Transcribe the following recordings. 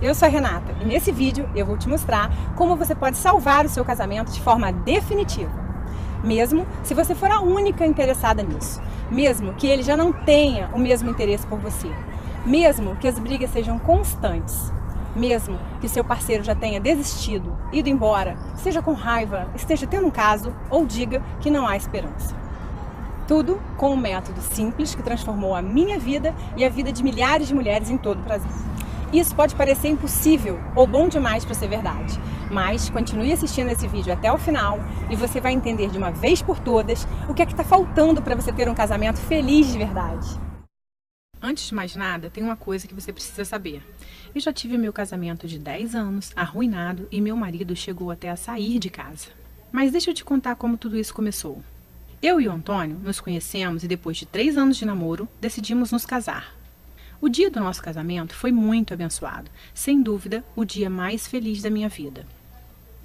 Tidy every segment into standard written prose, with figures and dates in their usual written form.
eu sou a Renata e nesse vídeo eu vou te mostrar como você pode salvar o seu casamento de forma definitiva. Mesmo se você for a única interessada nisso, mesmo que ele já não tenha o mesmo interesse por você, mesmo que as brigas sejam constantes, mesmo que seu parceiro já tenha desistido, ido embora, seja com raiva, esteja tendo um caso ou diga que não há esperança. Tudo com um método simples que transformou a minha vida e a vida de milhares de mulheres em todo o Brasil. Isso pode parecer impossível ou bom demais para ser verdade, mas continue assistindo esse vídeo até o final e você vai entender de uma vez por todas o que é que está faltando para você ter um casamento feliz de verdade. Antes de mais nada, tem uma coisa que você precisa saber. Eu já tive meu casamento de 10 anos, arruinado, e meu marido chegou até a sair de casa. Mas deixa eu te contar como tudo isso começou. Eu e o Antônio nos conhecemos e depois de 3 anos de namoro, decidimos nos casar. O dia do nosso casamento foi muito abençoado, sem dúvida, o dia mais feliz da minha vida.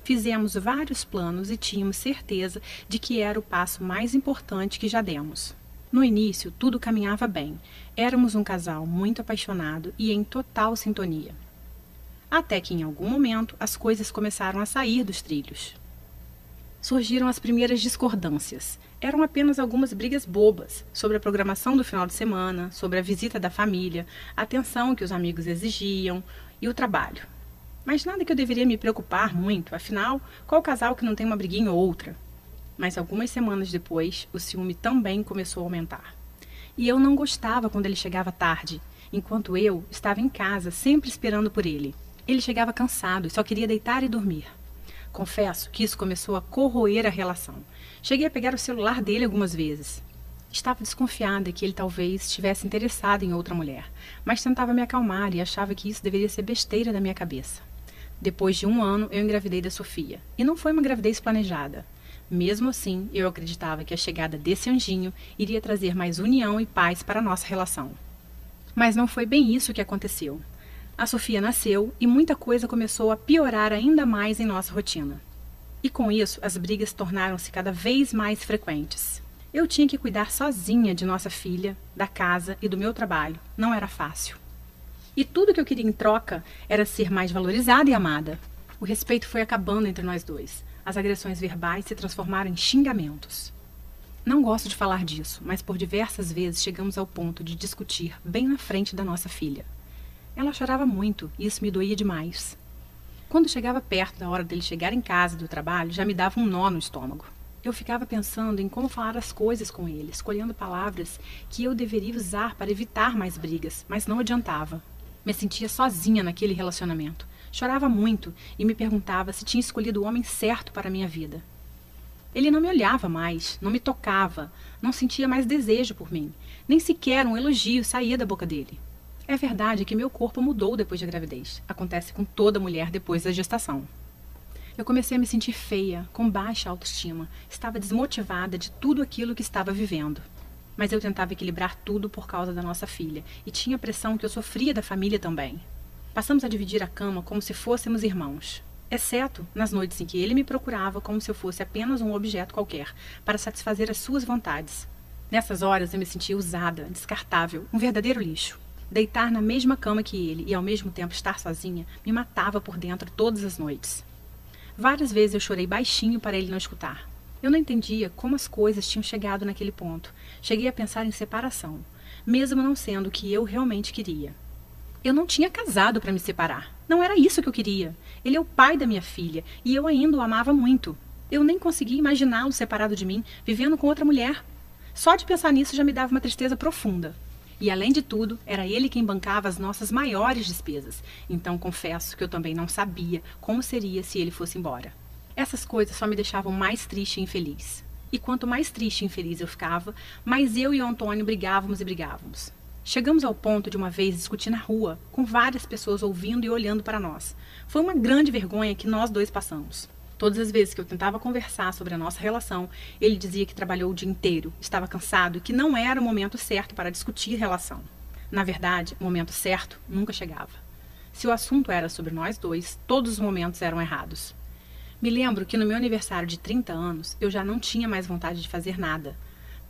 Fizemos vários planos e tínhamos certeza de que era o passo mais importante que já demos. No início, tudo caminhava bem. Éramos um casal muito apaixonado e em total sintonia. Até que, em algum momento, as coisas começaram a sair dos trilhos. Surgiram as primeiras discordâncias. Eram apenas algumas brigas bobas sobre a programação do final de semana, sobre a visita da família, a atenção que os amigos exigiam e o trabalho. Mas nada que eu deveria me preocupar muito, afinal, qual casal que não tem uma briguinha ou outra? Mas algumas semanas depois, o ciúme também começou a aumentar. E eu não gostava quando ele chegava tarde, enquanto eu estava em casa sempre esperando por ele. Ele chegava cansado e só queria deitar e dormir. Confesso que isso começou a corroer a relação. Cheguei a pegar o celular dele algumas vezes. Estava desconfiada que ele talvez estivesse interessado em outra mulher, mas tentava me acalmar e achava que isso deveria ser besteira da minha cabeça. Depois de 1 ano, eu engravidei da Sofia. E não foi uma gravidez planejada. Mesmo assim, eu acreditava que a chegada desse anjinho iria trazer mais união e paz para a nossa relação. Mas não foi bem isso que aconteceu. A Sofia nasceu e muita coisa começou a piorar ainda mais em nossa rotina. E com isso, as brigas tornaram-se cada vez mais frequentes. Eu tinha que cuidar sozinha de nossa filha, da casa e do meu trabalho. Não era fácil. E tudo que eu queria em troca era ser mais valorizada e amada. O respeito foi acabando entre nós dois. As agressões verbais se transformaram em xingamentos. Não gosto de falar disso, mas por diversas vezes chegamos ao ponto de discutir bem na frente da nossa filha. Ela chorava muito e isso me doía demais. Quando chegava perto da hora dele chegar em casa do trabalho, já me dava um nó no estômago. Eu ficava pensando em como falar as coisas com ele, escolhendo palavras que eu deveria usar para evitar mais brigas, mas não adiantava. Me sentia sozinha naquele relacionamento. Chorava muito e me perguntava se tinha escolhido o homem certo para a minha vida. Ele não me olhava mais, não me tocava, não sentia mais desejo por mim. Nem sequer um elogio saía da boca dele. É verdade que meu corpo mudou depois da gravidez. Acontece com toda mulher depois da gestação. Eu comecei a me sentir feia, com baixa autoestima. Estava desmotivada de tudo aquilo que estava vivendo. Mas eu tentava equilibrar tudo por causa da nossa filha. E tinha a pressão que eu sofria da família também. Passamos a dividir a cama como se fôssemos irmãos. Exceto nas noites em que ele me procurava como se eu fosse apenas um objeto qualquer, para satisfazer as suas vontades. Nessas horas eu me sentia usada, descartável, um verdadeiro lixo. Deitar na mesma cama que ele e ao mesmo tempo estar sozinha me matava por dentro todas as noites. Várias vezes eu chorei baixinho para ele não escutar. Eu não entendia como as coisas tinham chegado naquele ponto. Cheguei a pensar em separação, mesmo não sendo o que eu realmente queria. Eu não tinha casado para me separar. Não era isso que eu queria. Ele é o pai da minha filha e eu ainda o amava muito. Eu nem conseguia imaginá-lo separado de mim, vivendo com outra mulher. Só de pensar nisso já me dava uma tristeza profunda. E, além de tudo, era ele quem bancava as nossas maiores despesas. Então, confesso que eu também não sabia como seria se ele fosse embora. Essas coisas só me deixavam mais triste e infeliz. E quanto mais triste e infeliz eu ficava, mais eu e o Antônio brigávamos e brigávamos. Chegamos ao ponto de uma vez discutir na rua, com várias pessoas ouvindo e olhando para nós. Foi uma grande vergonha que nós dois passamos. Todas as vezes que eu tentava conversar sobre a nossa relação, ele dizia que trabalhou o dia inteiro, estava cansado e que não era o momento certo para discutir relação. Na verdade, o momento certo nunca chegava. Se o assunto era sobre nós dois, todos os momentos eram errados. Me lembro que no meu aniversário de 30 anos, eu já não tinha mais vontade de fazer nada.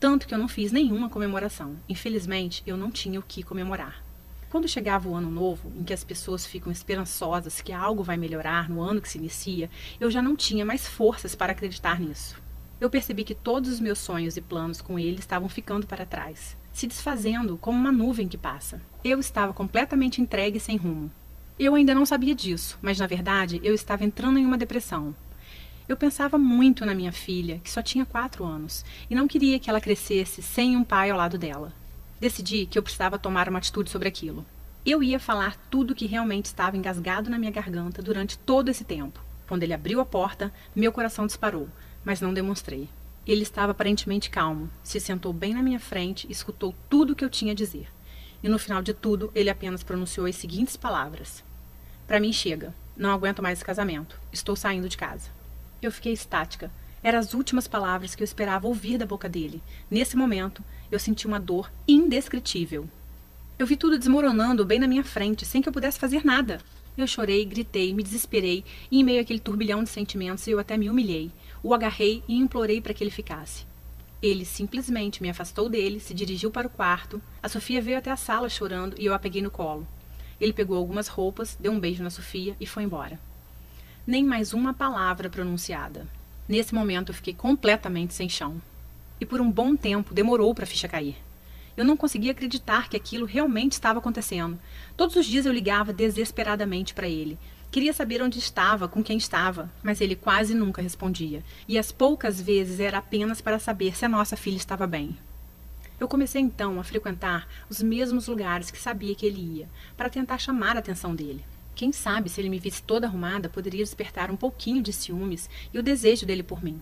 Tanto que eu não fiz nenhuma comemoração. Infelizmente, eu não tinha o que comemorar. Quando chegava o ano novo, em que as pessoas ficam esperançosas que algo vai melhorar no ano que se inicia, eu já não tinha mais forças para acreditar nisso. Eu percebi que todos os meus sonhos e planos com ele estavam ficando para trás, se desfazendo como uma nuvem que passa. Eu estava completamente entregue e sem rumo. Eu ainda não sabia disso, mas na verdade eu estava entrando em uma depressão. Eu pensava muito na minha filha, que só tinha 4 anos, e não queria que ela crescesse sem um pai ao lado dela. Decidi que eu precisava tomar uma atitude sobre aquilo. Eu ia falar tudo que realmente estava engasgado na minha garganta durante todo esse tempo. Quando ele abriu a porta, meu coração disparou, mas não demonstrei. Ele estava aparentemente calmo, se sentou bem na minha frente e escutou tudo o que eu tinha a dizer. E no final de tudo, ele apenas pronunciou as seguintes palavras: "Para mim chega. Não aguento mais esse casamento. Estou saindo de casa." Eu fiquei estática. Eram as últimas palavras que eu esperava ouvir da boca dele. Nesse momento, eu senti uma dor indescritível. Eu vi tudo desmoronando bem na minha frente, sem que eu pudesse fazer nada. Eu chorei, gritei, me desesperei, e em meio àquele turbilhão de sentimentos eu até me humilhei. O agarrei e implorei para que ele ficasse. Ele simplesmente me afastou dele, se dirigiu para o quarto. A Sofia veio até a sala chorando e eu a peguei no colo. Ele pegou algumas roupas, deu um beijo na Sofia e foi embora. Nem mais uma palavra pronunciada. Nesse momento eu fiquei completamente sem chão. E por um bom tempo demorou para a ficha cair. Eu não conseguia acreditar que aquilo realmente estava acontecendo. Todos os dias eu ligava desesperadamente para ele. Queria saber onde estava, com quem estava, mas ele quase nunca respondia. E as poucas vezes era apenas para saber se a nossa filha estava bem. Eu comecei então a frequentar os mesmos lugares que sabia que ele ia, para tentar chamar a atenção dele. Quem sabe, se ele me visse toda arrumada, poderia despertar um pouquinho de ciúmes e o desejo dele por mim.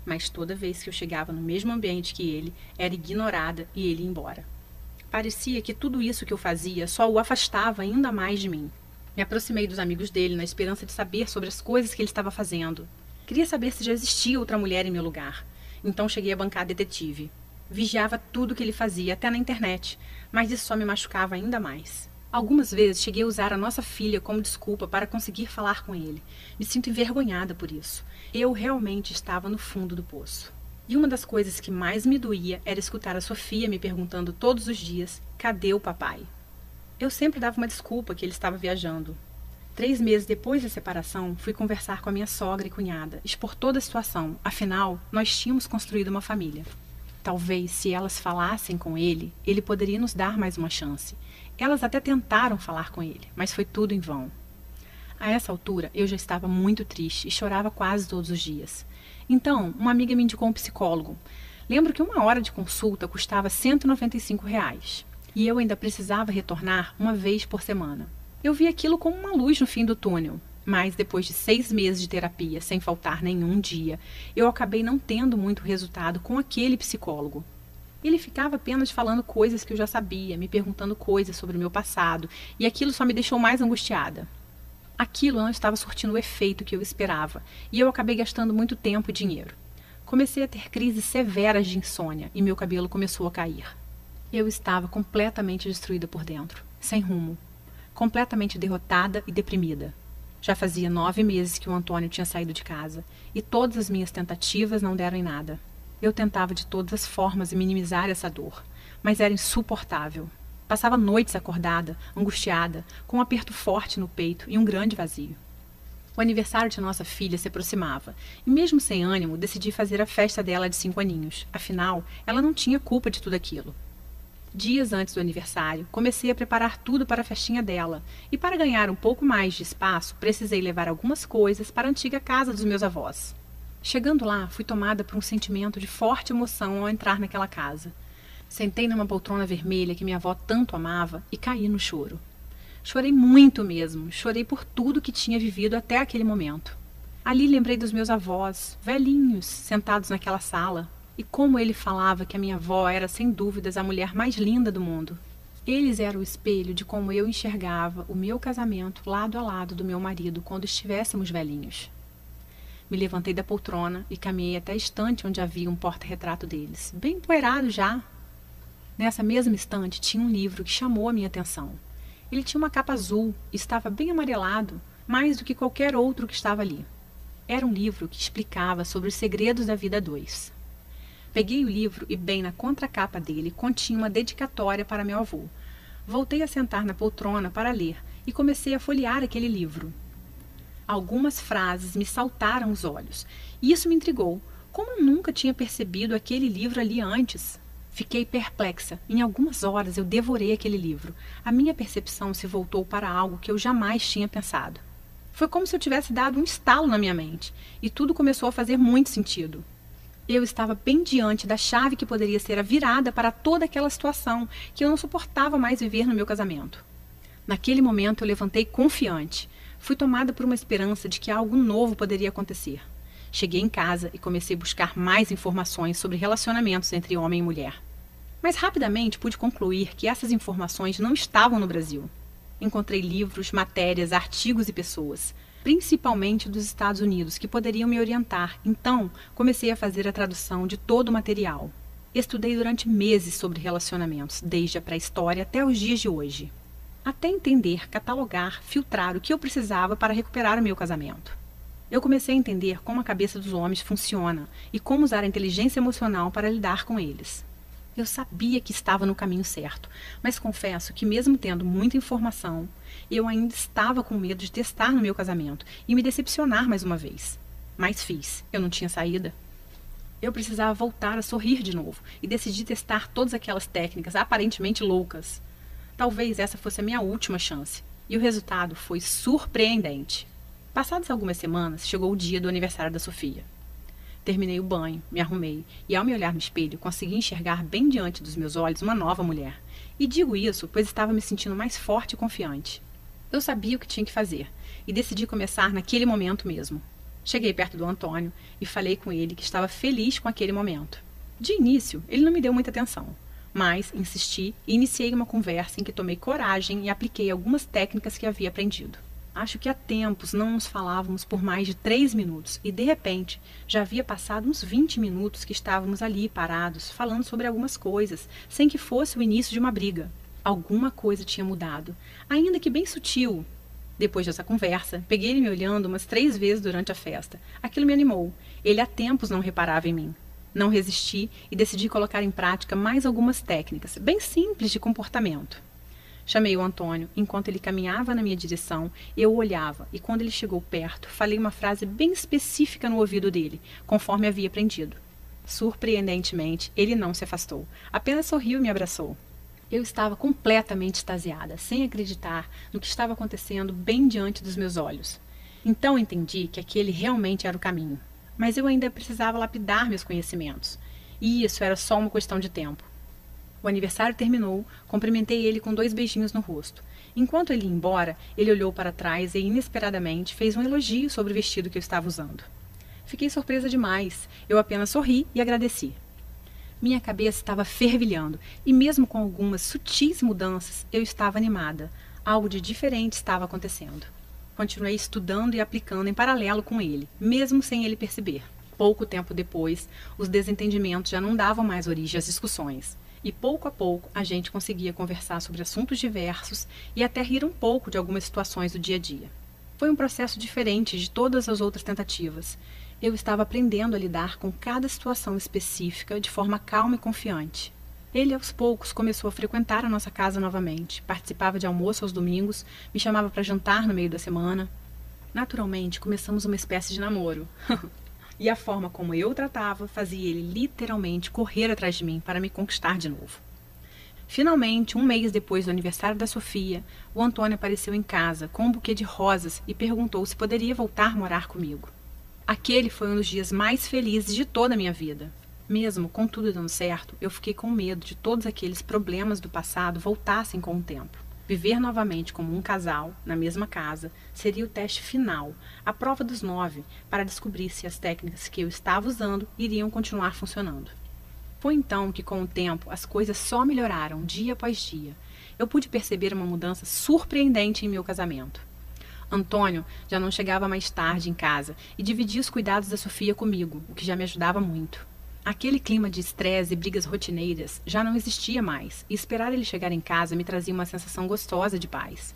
Mas toda vez que eu chegava no mesmo ambiente que ele, era ignorada e ele ia embora. Parecia que tudo isso que eu fazia só o afastava ainda mais de mim. Me aproximei dos amigos dele na esperança de saber sobre as coisas que ele estava fazendo. Queria saber se já existia outra mulher em meu lugar. Então cheguei a bancar detetive. Vigiava tudo que ele fazia, até na internet, mas isso só me machucava ainda mais. Algumas vezes cheguei a usar a nossa filha como desculpa para conseguir falar com ele. Me sinto envergonhada por isso. Eu realmente estava no fundo do poço. E uma das coisas que mais me doía era escutar a Sofia me perguntando todos os dias: cadê o papai? Eu sempre dava uma desculpa que ele estava viajando. 3 meses depois da separação, fui conversar com a minha sogra e cunhada, expor toda a situação. Afinal, nós tínhamos construído uma família. Talvez, se elas falassem com ele, ele poderia nos dar mais uma chance. Elas até tentaram falar com ele, mas foi tudo em vão. A essa altura, eu já estava muito triste e chorava quase todos os dias. Então, uma amiga me indicou um psicólogo. Lembro que 1 hora de consulta custava R$ 195. E eu ainda precisava retornar uma vez por semana. Eu vi aquilo como uma luz no fim do túnel. Mas depois de 6 meses de terapia, sem faltar nenhum dia, eu acabei não tendo muito resultado com aquele psicólogo. Ele ficava apenas falando coisas que eu já sabia, me perguntando coisas sobre o meu passado, e aquilo só me deixou mais angustiada. Aquilo não estava surtindo o efeito que eu esperava, e eu acabei gastando muito tempo e dinheiro. Comecei a ter crises severas de insônia, e meu cabelo começou a cair. Eu estava completamente destruída por dentro, sem rumo, completamente derrotada e deprimida. Já fazia 9 meses que o Antônio tinha saído de casa, e todas as minhas tentativas não deram em nada. Eu tentava de todas as formas minimizar essa dor, mas era insuportável. Passava noites acordada, angustiada, com um aperto forte no peito e um grande vazio. O aniversário de nossa filha se aproximava, e mesmo sem ânimo, decidi fazer a festa dela de 5 aninhos. Afinal, ela não tinha culpa de tudo aquilo. Dias antes do aniversário, comecei a preparar tudo para a festinha dela, e para ganhar um pouco mais de espaço, precisei levar algumas coisas para a antiga casa dos meus avós. Chegando lá, fui tomada por um sentimento de forte emoção ao entrar naquela casa. Sentei numa poltrona vermelha que minha avó tanto amava e caí no choro. Chorei muito mesmo, chorei por tudo que tinha vivido até aquele momento. Ali lembrei dos meus avós, velhinhos, sentados naquela sala, e como ele falava que a minha avó era sem dúvidas a mulher mais linda do mundo. Eles eram o espelho de como eu enxergava o meu casamento lado a lado do meu marido quando estivéssemos velhinhos. Me levantei da poltrona e caminhei até a estante onde havia um porta-retrato deles, bem empoeirado já. Nessa mesma estante tinha um livro que chamou a minha atenção. Ele tinha uma capa azul e estava bem amarelado, mais do que qualquer outro que estava ali. Era um livro que explicava sobre os segredos da vida a 2. Peguei o livro e bem na contracapa dele continha uma dedicatória para meu avô. Voltei a sentar na poltrona para ler e comecei a folhear aquele livro. Algumas frases me saltaram aos olhos e isso me intrigou. Como eu nunca tinha percebido aquele livro ali antes? Fiquei perplexa. Em algumas horas eu devorei aquele livro. A minha percepção se voltou para algo que eu jamais tinha pensado. Foi como se eu tivesse dado um estalo na minha mente e tudo começou a fazer muito sentido. Eu estava bem diante da chave que poderia ser a virada para toda aquela situação que eu não suportava mais viver no meu casamento. Naquele momento eu levantei confiante. Fui tomada por uma esperança de que algo novo poderia acontecer. Cheguei em casa e comecei a buscar mais informações sobre relacionamentos entre homem e mulher. Mas rapidamente pude concluir que essas informações não estavam no Brasil. Encontrei livros, matérias, artigos e pessoas, principalmente dos Estados Unidos, que poderiam me orientar. Então, comecei a fazer a tradução de todo o material. Estudei durante meses sobre relacionamentos, desde a pré-história até os dias de hoje. Até entender, catalogar, filtrar o que eu precisava para recuperar o meu casamento. Eu comecei a entender como a cabeça dos homens funciona e como usar a inteligência emocional para lidar com eles. Eu sabia que estava no caminho certo, mas confesso que mesmo tendo muita informação, eu ainda estava com medo de testar no meu casamento e me decepcionar mais uma vez. Mas fiz, eu não tinha saída. Eu precisava voltar a sorrir de novo e decidi testar todas aquelas técnicas aparentemente loucas. Talvez essa fosse a minha última chance, e o resultado foi surpreendente. Passadas algumas semanas, chegou o dia do aniversário da Sofia. Terminei o banho, me arrumei e, ao me olhar no espelho, consegui enxergar bem diante dos meus olhos uma nova mulher. E digo isso pois estava me sentindo mais forte e confiante. Eu sabia o que tinha que fazer e decidi começar naquele momento mesmo. Cheguei perto do Antônio e falei com ele que estava feliz com aquele momento. De início, ele não me deu muita atenção, mas insisti e iniciei uma conversa em que tomei coragem e apliquei algumas técnicas que havia aprendido. Acho que há tempos não nos falávamos por mais de 3 minutos e, de repente, já havia passado uns 20 minutos que estávamos ali parados, falando sobre algumas coisas, sem que fosse o início de uma briga. Alguma coisa tinha mudado, ainda que bem sutil. Depois dessa conversa, peguei ele me olhando umas 3 vezes durante a festa. Aquilo me animou. Ele há tempos não reparava em mim. Não resisti e decidi colocar em prática mais algumas técnicas, bem simples de comportamento. Chamei o Antônio. Enquanto ele caminhava na minha direção, eu o olhava e quando ele chegou perto, falei uma frase bem específica no ouvido dele, conforme havia aprendido. Surpreendentemente, ele não se afastou. Apenas sorriu e me abraçou. Eu estava completamente extasiada, sem acreditar no que estava acontecendo bem diante dos meus olhos. Então entendi que aquele realmente era o caminho. Mas eu ainda precisava lapidar meus conhecimentos. E isso era só uma questão de tempo. O aniversário terminou, cumprimentei ele com 2 beijinhos no rosto. Enquanto ele ia embora, ele olhou para trás e, inesperadamente, fez um elogio sobre o vestido que eu estava usando. Fiquei surpresa demais. Eu apenas sorri e agradeci. Minha cabeça estava fervilhando e, mesmo com algumas sutis mudanças, eu estava animada. Algo de diferente estava acontecendo. Continuei estudando e aplicando em paralelo com ele, mesmo sem ele perceber. Pouco tempo depois, os desentendimentos já não davam mais origem às discussões. E pouco a pouco a gente conseguia conversar sobre assuntos diversos e até rir um pouco de algumas situações do dia a dia. Foi um processo diferente de todas as outras tentativas. Eu estava aprendendo a lidar com cada situação específica de forma calma e confiante. Ele, aos poucos, começou a frequentar a nossa casa novamente, participava de almoço aos domingos, me chamava para jantar no meio da semana. Naturalmente, começamos uma espécie de namoro. E a forma como eu o tratava fazia ele literalmente correr atrás de mim para me conquistar de novo. Finalmente, um mês depois do aniversário da Sofia, o Antônio apareceu em casa com um buquê de rosas e perguntou se poderia voltar a morar comigo. Aquele foi um dos dias mais felizes de toda a minha vida. Mesmo com tudo dando certo, eu fiquei com medo de todos aqueles problemas do passado voltassem com o tempo. Viver novamente como um casal, na mesma casa, seria o teste final, a prova dos 9, para descobrir se as técnicas que eu estava usando iriam continuar funcionando. Foi então que, com o tempo, as coisas só melhoraram dia após dia. Eu pude perceber uma mudança surpreendente em meu casamento. Antônio já não chegava mais tarde em casa e dividia os cuidados da Sofia comigo, o que já me ajudava muito. Aquele clima de estresse e brigas rotineiras já não existia mais, e esperar ele chegar em casa me trazia uma sensação gostosa de paz.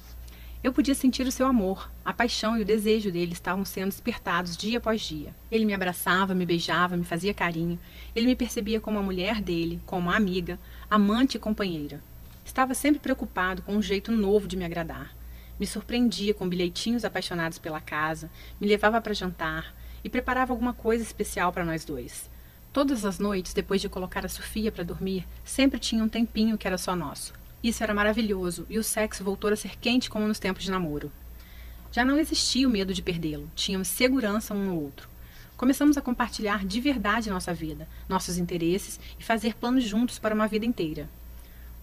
Eu podia sentir o seu amor, a paixão e o desejo dele estavam sendo despertados dia após dia. Ele me abraçava, me beijava, me fazia carinho. Ele me percebia como a mulher dele, como uma amiga, amante e companheira. Estava sempre preocupado com um jeito novo de me agradar. Me surpreendia com bilhetinhos apaixonados pela casa, me levava para jantar e preparava alguma coisa especial para nós dois. Todas as noites, depois de colocar a Sofia para dormir, sempre tinha um tempinho que era só nosso. Isso era maravilhoso e o sexo voltou a ser quente como nos tempos de namoro. Já não existia o medo de perdê-lo, tínhamos segurança um no outro. Começamos a compartilhar de verdade nossa vida, nossos interesses e fazer planos juntos para uma vida inteira.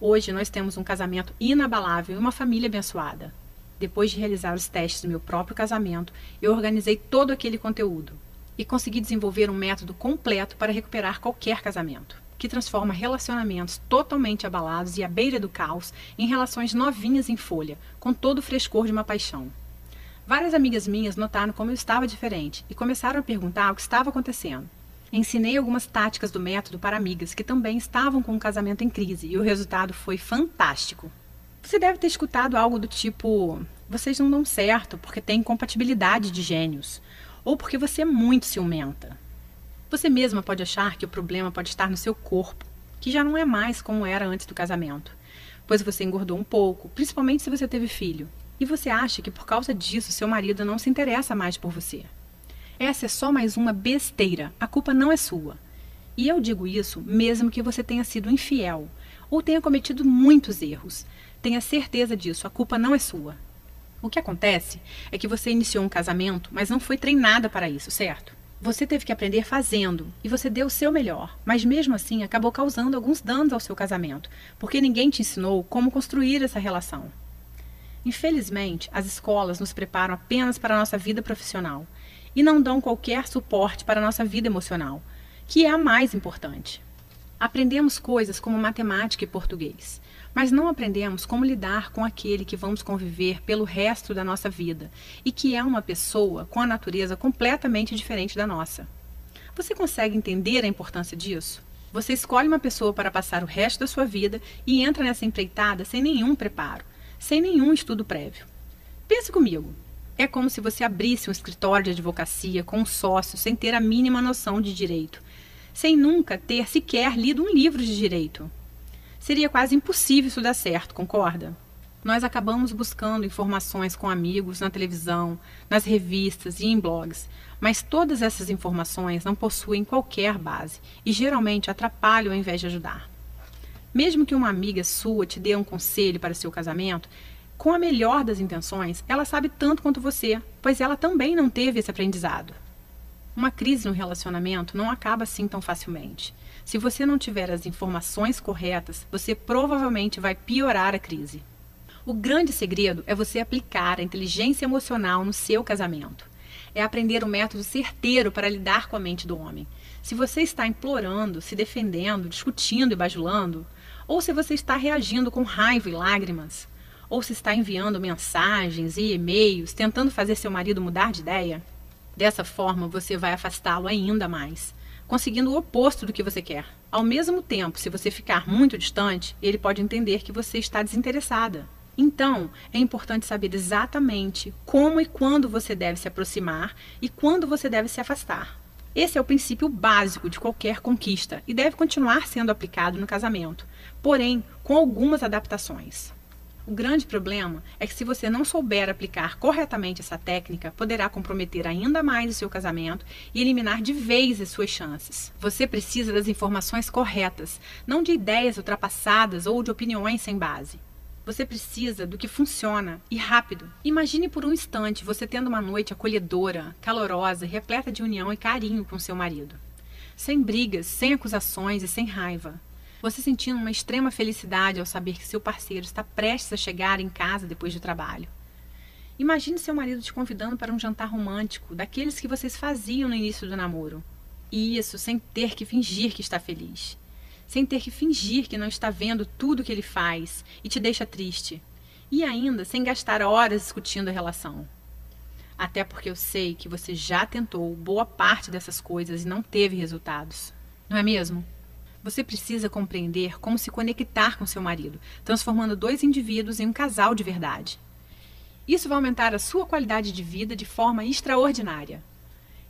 Hoje nós temos um casamento inabalável e uma família abençoada. Depois de realizar os testes do meu próprio casamento, eu organizei todo aquele conteúdo e consegui desenvolver um método completo para recuperar qualquer casamento, que transforma relacionamentos totalmente abalados e à beira do caos em relações novinhas em folha, com todo o frescor de uma paixão. Várias amigas minhas notaram como eu estava diferente e começaram a perguntar o que estava acontecendo. Ensinei algumas táticas do método para amigas que também estavam com um casamento em crise e o resultado foi fantástico. Você deve ter escutado algo do tipo: vocês não dão certo porque têm incompatibilidade de gênios, ou porque você é muito ciumenta. Você mesma pode achar que o problema pode estar no seu corpo, que já não é mais como era antes do casamento, pois você engordou um pouco, principalmente se você teve filho, e você acha que por causa disso seu marido não se interessa mais por você. Essa é só mais uma besteira, a culpa não é sua. E eu digo isso mesmo que você tenha sido infiel, ou tenha cometido muitos erros. Tenha certeza disso, a culpa não é sua. O que acontece é que você iniciou um casamento, mas não foi treinada para isso, certo? Você teve que aprender fazendo, e você deu o seu melhor, mas mesmo assim acabou causando alguns danos ao seu casamento, porque ninguém te ensinou como construir essa relação. Infelizmente, as escolas nos preparam apenas para a nossa vida profissional e não dão qualquer suporte para a nossa vida emocional, que é a mais importante. Aprendemos coisas como matemática e português, mas não aprendemos como lidar com aquele que vamos conviver pelo resto da nossa vida e que é uma pessoa com a natureza completamente diferente da nossa. Você consegue entender a importância disso? Você escolhe uma pessoa para passar o resto da sua vida e entra nessa empreitada sem nenhum preparo, sem nenhum estudo prévio. Pense comigo. É como se você abrisse um escritório de advocacia com um sócio sem ter a mínima noção de direito, sem nunca ter sequer lido um livro de direito. Seria quase impossível isso dar certo, concorda? Nós acabamos buscando informações com amigos na televisão, nas revistas e em blogs, mas todas essas informações não possuem qualquer base e geralmente atrapalham ao invés de ajudar. Mesmo que uma amiga sua te dê um conselho para seu casamento, com a melhor das intenções, ela sabe tanto quanto você, pois ela também não teve esse aprendizado. Uma crise no relacionamento não acaba assim tão facilmente. Se você não tiver as informações corretas, você provavelmente vai piorar a crise. O grande segredo é você aplicar a inteligência emocional no seu casamento. É aprender o método certeiro para lidar com a mente do homem. Se você está implorando, se defendendo, discutindo e bajulando, ou se você está reagindo com raiva e lágrimas, ou se está enviando mensagens e e-mails tentando fazer seu marido mudar de ideia, dessa forma você vai afastá-lo ainda mais, conseguindo o oposto do que você quer. Ao mesmo tempo, se você ficar muito distante, ele pode entender que você está desinteressada. Então, é importante saber exatamente como e quando você deve se aproximar e quando você deve se afastar. Esse é o princípio básico de qualquer conquista e deve continuar sendo aplicado no casamento, porém com algumas adaptações. O grande problema é que se você não souber aplicar corretamente essa técnica, poderá comprometer ainda mais o seu casamento e eliminar de vez as suas chances. Você precisa das informações corretas, não de ideias ultrapassadas ou de opiniões sem base. Você precisa do que funciona e rápido. Imagine por um instante você tendo uma noite acolhedora, calorosa, repleta de união e carinho com seu marido. Sem brigas, sem acusações e sem raiva. Você sentindo uma extrema felicidade ao saber que seu parceiro está prestes a chegar em casa depois do trabalho. Imagine seu marido te convidando para um jantar romântico, daqueles que vocês faziam no início do namoro. E isso sem ter que fingir que está feliz. Sem ter que fingir que não está vendo tudo que ele faz e te deixa triste. E ainda sem gastar horas discutindo a relação. Até porque eu sei que você já tentou boa parte dessas coisas e não teve resultados. Não é mesmo? Você precisa compreender como se conectar com seu marido, transformando dois indivíduos em um casal de verdade. Isso vai aumentar a sua qualidade de vida de forma extraordinária.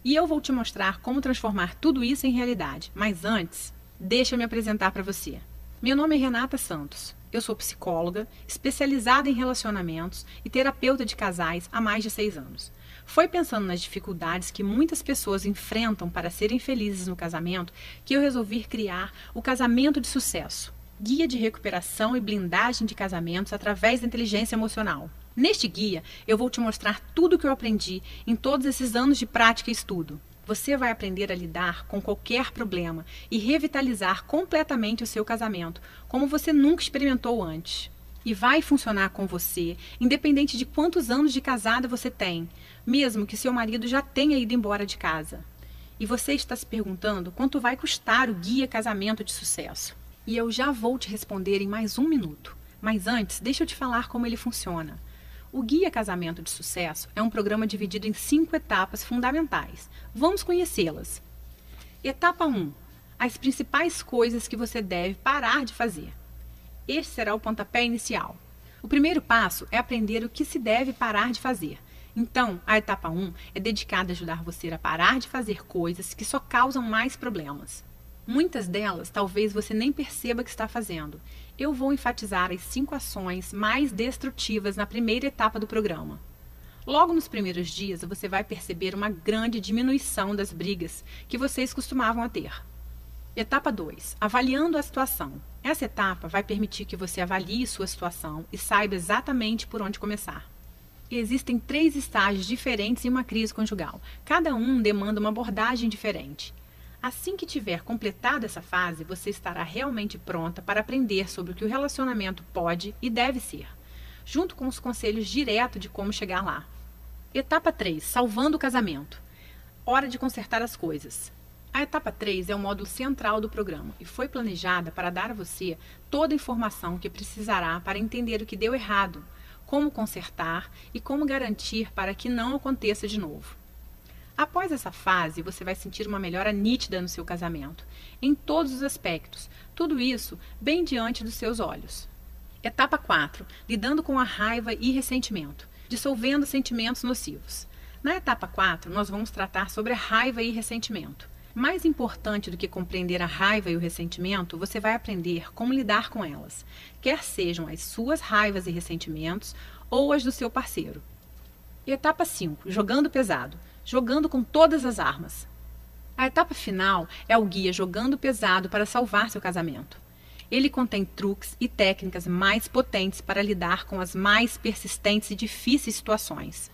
E eu vou te mostrar como transformar tudo isso em realidade. Mas antes, deixa eu me apresentar para você. Meu nome é Renata Santos. Eu sou psicóloga, especializada em relacionamentos e terapeuta de casais há mais de 6 anos. Foi pensando nas dificuldades que muitas pessoas enfrentam para serem felizes no casamento que eu resolvi criar o Casamento de Sucesso, guia de recuperação e blindagem de casamentos através da inteligência emocional. Neste guia, eu vou te mostrar tudo o que eu aprendi em todos esses anos de prática e estudo. Você vai aprender a lidar com qualquer problema e revitalizar completamente o seu casamento, como você nunca experimentou antes. E vai funcionar com você, independente de quantos anos de casada você tem, mesmo que seu marido já tenha ido embora de casa. E você está se perguntando quanto vai custar o Guia Casamento de Sucesso. E eu já vou te responder em mais 1 minuto. Mas antes, deixa eu te falar como ele funciona. O Guia Casamento de Sucesso é um programa dividido em 5 etapas fundamentais. Vamos conhecê-las. Etapa 1. As principais coisas que você deve parar de fazer. Este será o pontapé inicial. O primeiro passo é aprender o que se deve parar de fazer. Então, a etapa 1 é dedicada a ajudar você a parar de fazer coisas que só causam mais problemas. Muitas delas talvez você nem perceba que está fazendo. Eu vou enfatizar as 5 ações mais destrutivas na primeira etapa do programa. Logo nos primeiros dias, você vai perceber uma grande diminuição das brigas que vocês costumavam a ter. Etapa 2. Avaliando a situação. Essa etapa vai permitir que você avalie sua situação e saiba exatamente por onde começar. Existem 3 estágios diferentes em uma crise conjugal. Cada um demanda uma abordagem diferente. Assim que tiver completado essa fase, você estará realmente pronta para aprender sobre o que o relacionamento pode e deve ser, junto com os conselhos diretos de como chegar lá. Etapa 3. Salvando o casamento. Hora de consertar as coisas. A etapa 3 é o módulo central do programa e foi planejada para dar a você toda a informação que precisará para entender o que deu errado, como consertar e como garantir para que não aconteça de novo. Após essa fase, você vai sentir uma melhora nítida no seu casamento, em todos os aspectos, tudo isso bem diante dos seus olhos. Etapa 4. Lidando com a raiva e ressentimento, dissolvendo sentimentos nocivos. Na etapa 4, nós vamos tratar sobre a raiva e ressentimento. Mais importante do que compreender a raiva e o ressentimento, você vai aprender como lidar com elas, quer sejam as suas raivas e ressentimentos ou as do seu parceiro. Etapa 5. Jogando pesado. Jogando com todas as armas. A etapa final é o guia Jogando Pesado para salvar seu casamento. Ele contém truques e técnicas mais potentes para lidar com as mais persistentes e difíceis situações.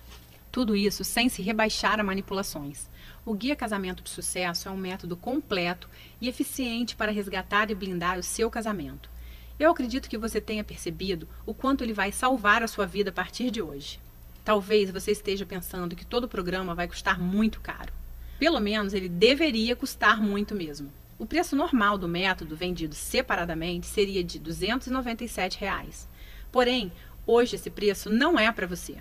Tudo isso sem se rebaixar a manipulações. O Guia Casamento de Sucesso é um método completo e eficiente para resgatar e blindar o seu casamento. Eu acredito que você tenha percebido o quanto ele vai salvar a sua vida a partir de hoje. Talvez você esteja pensando que todo o programa vai custar muito caro. Pelo menos ele deveria custar muito mesmo. O preço normal do método vendido separadamente seria de R$ 297. Porém, hoje esse preço não é para você.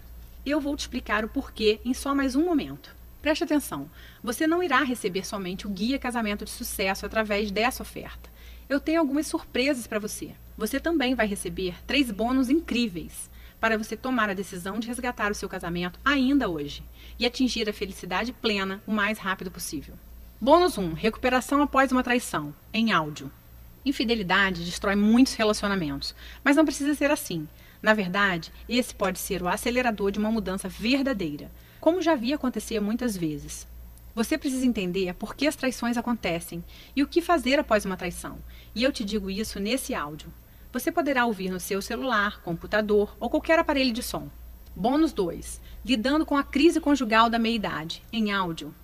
Eu vou te explicar o porquê em só mais um momento. Preste atenção, você não irá receber somente o Guia Casamento de Sucesso através dessa oferta. Eu tenho algumas surpresas para você. Você também vai receber 3 bônus incríveis para você tomar a decisão de resgatar o seu casamento ainda hoje e atingir a felicidade plena o mais rápido possível. Bônus 1. Recuperação após uma traição, em áudio. Infidelidade destrói muitos relacionamentos, mas não precisa ser assim. Na verdade, esse pode ser o acelerador de uma mudança verdadeira, como já vi acontecer muitas vezes. Você precisa entender por que as traições acontecem e o que fazer após uma traição, e eu te digo isso nesse áudio. Você poderá ouvir no seu celular, computador ou qualquer aparelho de som. Bônus 2. Lidando com a crise conjugal da meia-idade, em áudio.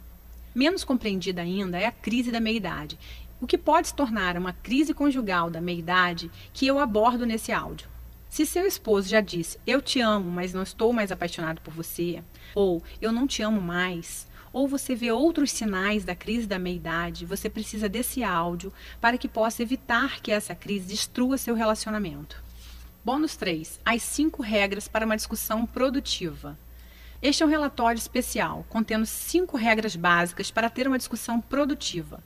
Menos compreendida ainda é a crise da meia-idade, o que pode se tornar uma crise conjugal da meia-idade que eu abordo nesse áudio. Se seu esposo já disse, eu te amo, mas não estou mais apaixonado por você, ou eu não te amo mais, ou você vê outros sinais da crise da meia-idade, você precisa desse áudio para que possa evitar que essa crise destrua seu relacionamento. Bônus 3. As 5 regras para uma discussão produtiva. Este é um relatório especial, contendo 5 regras básicas para ter uma discussão produtiva.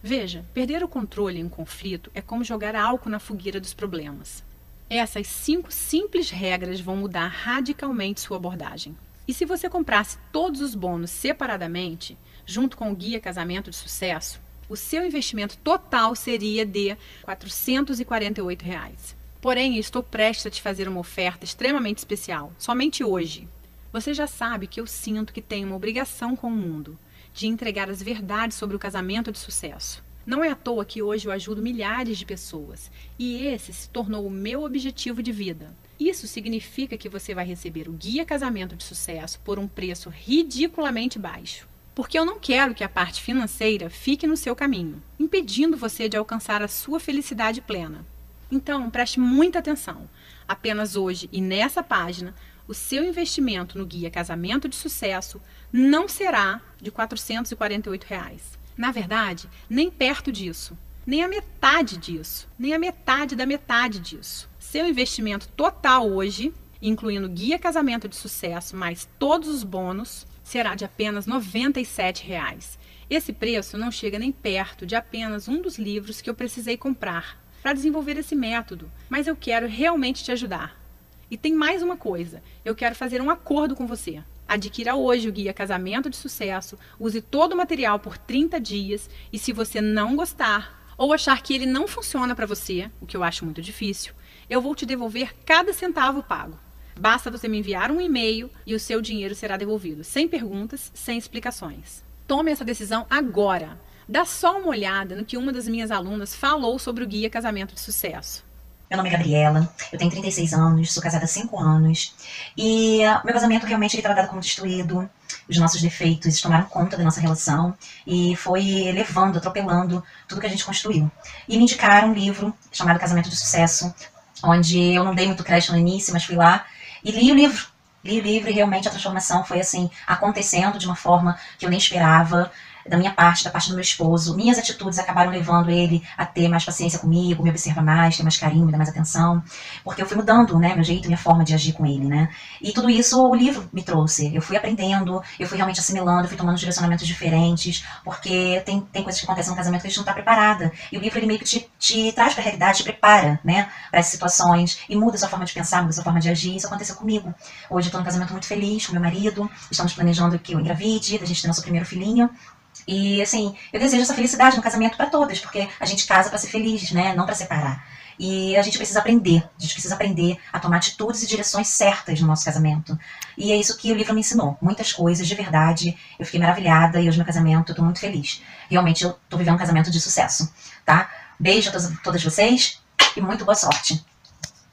Veja, perder o controle em um conflito é como jogar álcool na fogueira dos problemas. Essas 5 simples regras vão mudar radicalmente sua abordagem. E se você comprasse todos os bônus separadamente, junto com o Guia Casamento de Sucesso, o seu investimento total seria de R$ 448. Porém, eu estou prestes a te fazer uma oferta extremamente especial, somente hoje. Você já sabe que eu sinto que tenho uma obrigação com o mundo, de entregar as verdades sobre o casamento de sucesso. Não é à toa que hoje eu ajudo milhares de pessoas, e esse se tornou o meu objetivo de vida. Isso significa que você vai receber o Guia Casamento de Sucesso por um preço ridiculamente baixo. Porque eu não quero que a parte financeira fique no seu caminho, impedindo você de alcançar a sua felicidade plena. Então, preste muita atenção. Apenas hoje e nessa página, o seu investimento no Guia Casamento de Sucesso não será de R$ 448. Na verdade, nem perto disso, nem a metade disso, nem a metade da metade disso. Seu investimento total hoje, incluindo Guia Casamento de Sucesso mais todos os bônus, será de apenas R$ 97. Esse preço não chega nem perto de apenas um dos livros que eu precisei comprar para desenvolver esse método, mas eu quero realmente te ajudar. E tem mais uma coisa, eu quero fazer um acordo com você. Adquira hoje o Guia Casamento de Sucesso, use todo o material por 30 dias e se você não gostar ou achar que ele não funciona para você, o que eu acho muito difícil, eu vou te devolver cada centavo pago. Basta você me enviar um e-mail e o seu dinheiro será devolvido, sem perguntas, sem explicações. Tome essa decisão agora. Dá só uma olhada no que uma das minhas alunas falou sobre o Guia Casamento de Sucesso. Meu nome é Gabriela, eu tenho 36 anos, sou casada há 5 anos e meu casamento realmente estava dado como destruído, os nossos defeitos tomaram conta da nossa relação e foi levando, atropelando tudo que a gente construiu. E me indicaram um livro chamado Casamento de Sucesso, onde eu não dei muito crédito no início, mas fui lá e li o livro. Li o livro e realmente a transformação foi assim, acontecendo de uma forma que eu nem esperava. Da minha parte, da parte do meu esposo, minhas atitudes acabaram levando ele a ter mais paciência comigo, me observar mais, ter mais carinho, me dar mais atenção, porque eu fui mudando, né, meu jeito, minha forma de agir com ele, né, e tudo isso o livro me trouxe, eu fui aprendendo, eu fui realmente assimilando, eu fui tomando direcionamentos diferentes, porque tem coisas que acontecem no casamento que a gente não está preparada, e o livro ele meio que te traz para a realidade, te prepara, né, para essas situações, e muda a sua forma de pensar, muda a sua forma de agir. Isso aconteceu comigo. Hoje eu estou num casamento muito feliz com meu marido, estamos planejando que eu engravide, a gente ter nosso primeiro filhinho. E assim, eu desejo essa felicidade no casamento para todas, porque a gente casa para ser feliz, né? Não para separar. E a gente precisa aprender a tomar atitudes e direções certas no nosso casamento. E é isso que o livro me ensinou. Muitas coisas, de verdade. Eu fiquei maravilhada e hoje meu casamento, eu tô muito feliz. Realmente eu tô vivendo um casamento de sucesso, tá? Beijo a todas vocês e muito boa sorte.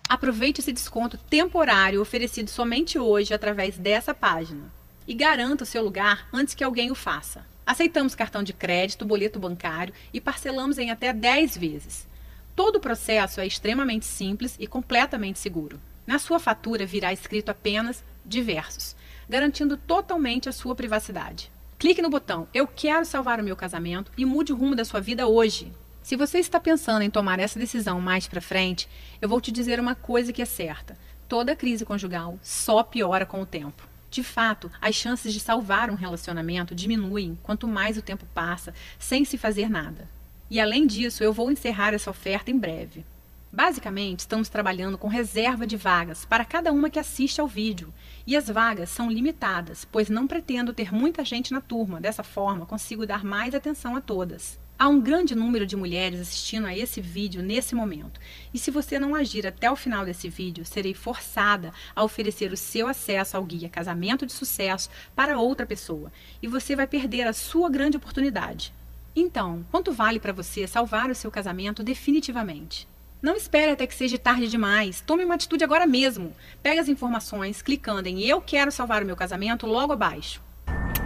Aproveite esse desconto temporário oferecido somente hoje através dessa página. E garanta o seu lugar antes que alguém o faça. Aceitamos cartão de crédito, boleto bancário e parcelamos em até 10 vezes. Todo o processo é extremamente simples e completamente seguro. Na sua fatura virá escrito apenas diversos, garantindo totalmente a sua privacidade. Clique no botão Eu quero salvar o meu casamento e mude o rumo da sua vida hoje. Se você está pensando em tomar essa decisão mais para frente, eu vou te dizer uma coisa que é certa. Toda crise conjugal só piora com o tempo. De fato, as chances de salvar um relacionamento diminuem quanto mais o tempo passa sem se fazer nada. E além disso, eu vou encerrar essa oferta em breve. Basicamente, estamos trabalhando com reserva de vagas para cada uma que assiste ao vídeo. E as vagas são limitadas, pois não pretendo ter muita gente na turma. Dessa forma, consigo dar mais atenção a todas. Há um grande número de mulheres assistindo a esse vídeo nesse momento. E se você não agir até o final desse vídeo, serei forçada a oferecer o seu acesso ao Guia Casamento de Sucesso para outra pessoa. E você vai perder a sua grande oportunidade. Então, quanto vale para você salvar o seu casamento definitivamente? Não espere até que seja tarde demais. Tome uma atitude agora mesmo. Pegue as informações clicando em Eu quero salvar o meu casamento logo abaixo.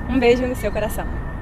Um beijo no seu coração.